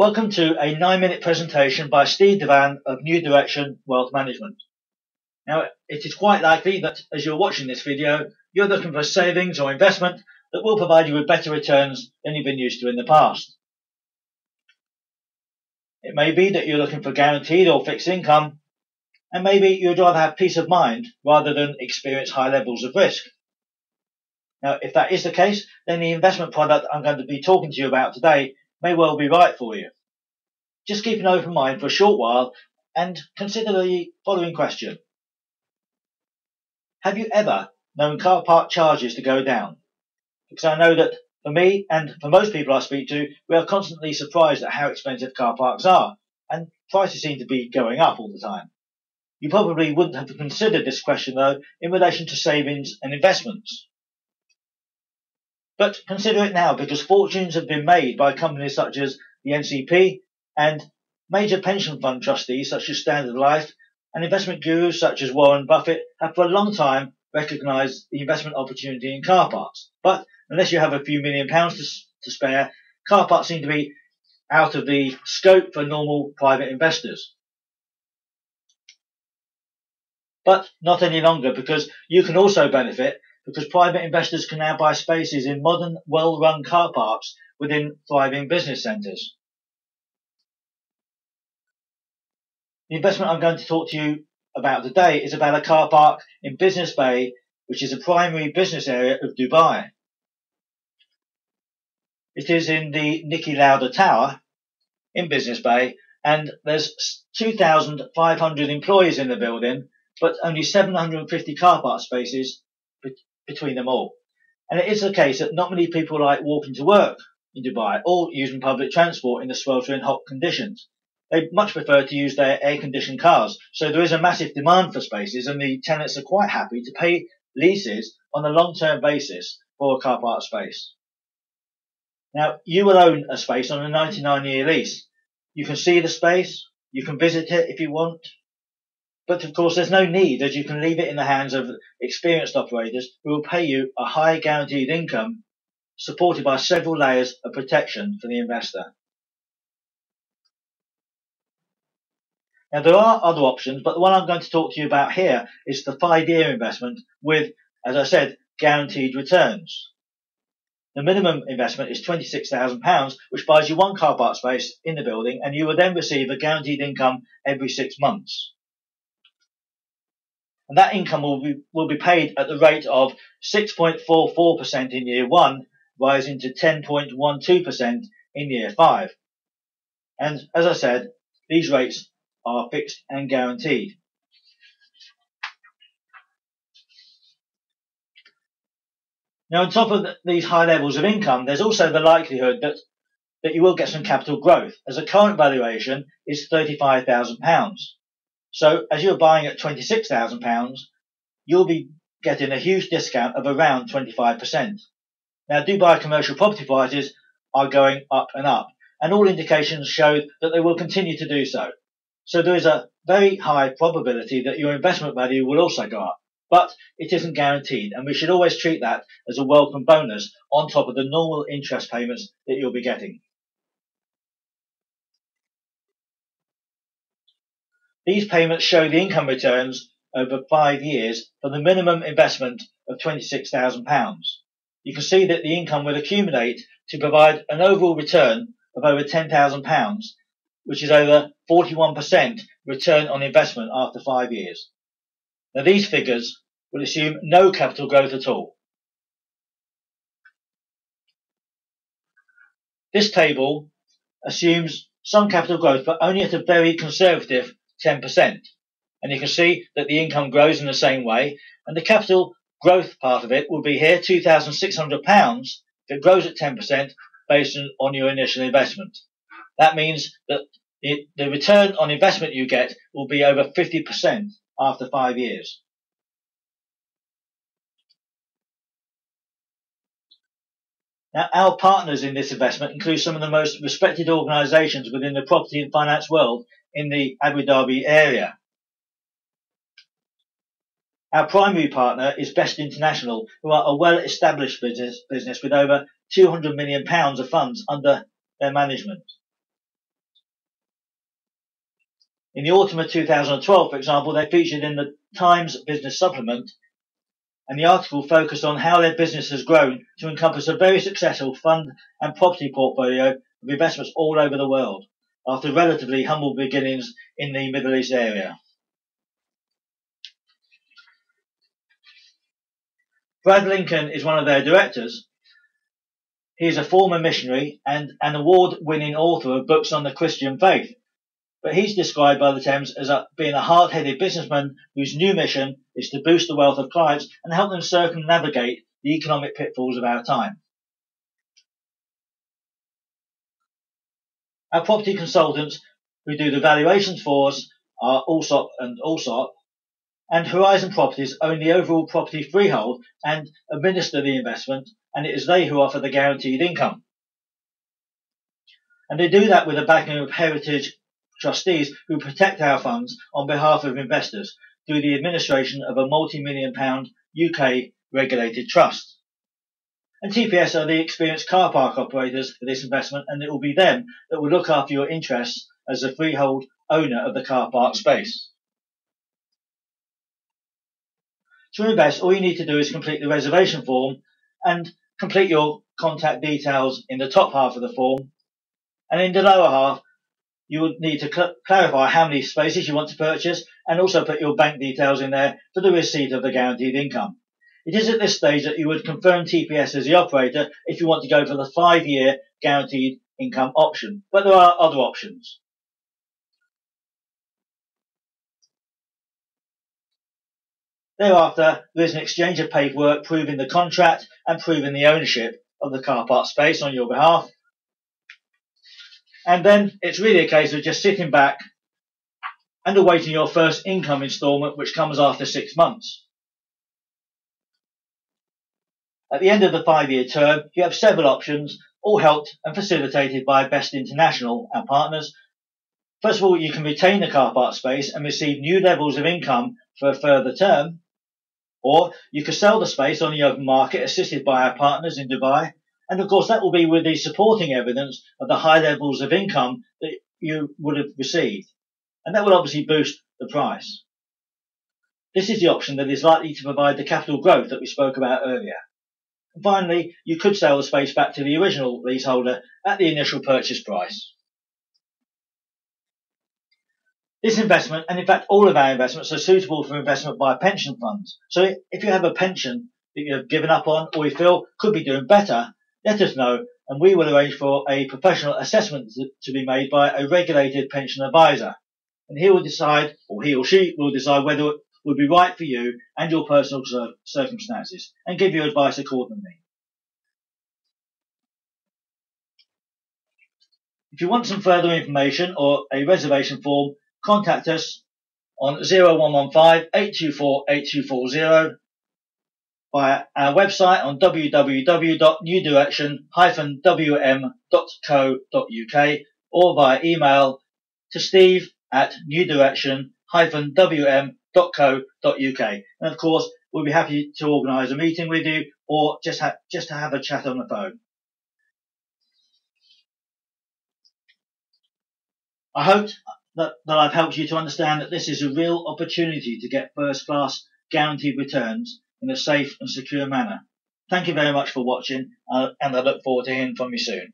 Welcome to a 9-minute presentation by Steve Devan of New Direction Wealth Management. Now, it is quite likely that as you're watching this video, you're looking for savings or investment that will provide you with better returns than you've been used to in the past. It may be that you're looking for guaranteed or fixed income, and maybe you'd rather have peace of mind rather than experience high levels of risk. Now, if that is the case, then the investment product I'm going to be talking to you about today may well be right for you. Just keep an open mind for a short while and consider the following question. Have you ever known car park charges to go down? Because I know that for me and for most people I speak to, we are constantly surprised at how expensive car parks are, and prices seem to be going up all the time. You probably wouldn't have considered this question though in relation to savings and investments. But consider it now, because fortunes have been made by companies such as the NCP and major pension fund trustees such as Standard Life, and investment gurus such as Warren Buffett have for a long time recognised the investment opportunity in car parks. But unless you have a few £1,000,000 to spare, car parks seem to be out of the scope for normal private investors. But not any longer, because you can also benefit, because private investors can now buy spaces in modern, well-run car parks within thriving business centres. The investment I'm going to talk to you about today is about a car park in Business Bay, which is a primary business area of Dubai. It is in the Niki Lauda Tower in Business Bay, and there's 2,500 employees in the building, but only 750 car park spaces between them all. And it is the case that not many people like walking to work in Dubai or using public transport in the sweltering hot conditions. They much prefer to use their air-conditioned cars, so there is a massive demand for spaces, and the tenants are quite happy to pay leases on a long-term basis for a car park space. Now, you will own a space on a 99-year lease. You can see the space, you can visit it if you want, but of course there's no need, as you can leave it in the hands of experienced operators who will pay you a high guaranteed income supported by several layers of protection for the investor. Now, there are other options, but the one I'm going to talk to you about here is the 5-year investment with, as I said, guaranteed returns. The minimum investment is £26,000, which buys you one car park space in the building, and you will then receive a guaranteed income every 6 months. And that income will be paid at the rate of 6.44% in year 1, rising to 10.12% in year 5. And as I said, these rates are fixed and guaranteed. Now, on top of these high levels of income, there's also the likelihood that you will get some capital growth, as the current valuation is £35,000. So, as you're buying at £26,000, you'll be getting a huge discount of around 25%. Now, Dubai commercial property prices are going up and up, and all indications show that they will continue to do so. So there is a very high probability that your investment value will also go up, but it isn't guaranteed, and we should always treat that as a welcome bonus on top of the normal interest payments that you'll be getting. These payments show the income returns over 5 years for the minimum investment of £26,000. You can see that the income will accumulate to provide an overall return of over £10,000, which is over 41% return on investment after 5 years. Now, these figures will assume no capital growth at all. This table assumes some capital growth, but only at a very conservative 10%. And you can see that the income grows in the same way, and the capital growth part of it will be here, £2,600, if it grows at 10% based on your initial investment. That means that the return on investment you get will be over 50% after 5 years. Now, our partners in this investment include some of the most respected organisations within the property and finance world in the Abu Dhabi area. Our primary partner is Best International, who are a well-established business with over £200 million of funds under their management. In the autumn of 2012, for example, they featured in the Times Business Supplement, and the article focused on how their business has grown to encompass a very successful fund and property portfolio of investments all over the world, after relatively humble beginnings in the Middle East area. Brad Lincoln is one of their directors. He is a former missionary and an award-winning author of books on the Christian faith. But he's described by the Thames as being a hard-headed businessman whose new mission is to boost the wealth of clients and help them circumnavigate the economic pitfalls of our time. Our property consultants who do the valuations for us are Allsop and Allsop, and Horizon Properties own the overall property freehold and administer the investment, and it is they who offer the guaranteed income. And they do that with the backing of Heritage trustees who protect our funds on behalf of investors through the administration of a multi-million pound UK regulated trust. And TPS are the experienced car park operators for this investment, and it will be them that will look after your interests as the freehold owner of the car park space. To invest, all you need to do is complete the reservation form and complete your contact details in the top half of the form, and in the lower half you would need to clarify how many spaces you want to purchase and also put your bank details in there for the receipt of the guaranteed income. It is at this stage that you would confirm TPS as the operator if you want to go for the 5-year guaranteed income option, but there are other options. Thereafter, there is an exchange of paperwork proving the contract and proving the ownership of the car park space on your behalf. And then it's really a case of just sitting back and awaiting your first income instalment, which comes after 6 months. At the end of the 5-year term, you have several options, all helped and facilitated by Best International, our partners. First of all, you can retain the car park space and receive new levels of income for a further term, or you can sell the space on the open market assisted by our partners in Dubai. And of course, that will be with the supporting evidence of the high levels of income that you would have received. And that will obviously boost the price. This is the option that is likely to provide the capital growth that we spoke about earlier. And finally, you could sell the space back to the original leaseholder at the initial purchase price. This investment, and in fact all of our investments, are suitable for investment by pension funds. So if you have a pension that you have given up on or you feel could be doing better, let us know and we will arrange for a professional assessment to be made by a regulated pension advisor. And he will decide, or he or she will decide, whether it would be right for you and your personal circumstances and give you advice accordingly. If you want some further information or a reservation form, contact us on 0115 824 8240 via our website on www.newdirection-wm.co.uk or via email to steve@newdirection-wm.co.uk. And of course, we'll be happy to organise a meeting with you or just to have a chat on the phone. I hope that I've helped you to understand that this is a real opportunity to get first-class guaranteed returns in a safe and secure manner. Thank you very much for watching, and I look forward to hearing from you soon.